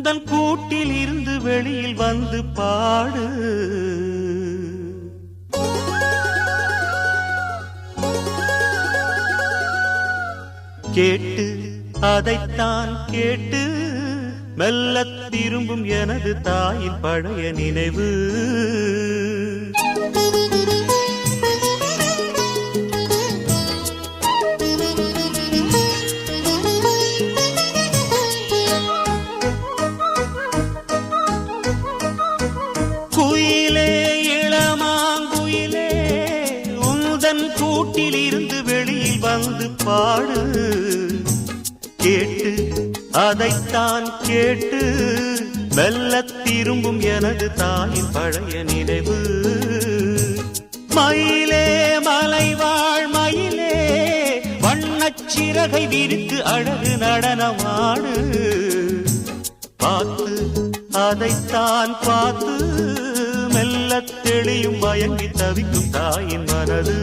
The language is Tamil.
உந்தன் கூட்டில் இருந்து வெளியில் வந்து பாடு. கேட்டு அதைத்தான் கேட்டு மெல்ல திரும்பும் எனது தாயின் பழைய நினைவு. குயிலே இளமாங்குயிலே உந்தன் கூட்டில் இருந்து வெளியில் வந்து பாடு. கேட்டு அதைத்தான் கேட்டு மெல்ல திரும்பும் எனது தாயின் பழைய நினைவு. மயிலே மலைவாழ் மயிலே வண்ணச்சிறகை விரித்து அழகு நடனமாடு. பார்த்து அதைத்தான் பார்த்து மெல்ல தெளியும் மயங்கி தவிக்கும் தாயின் மனது.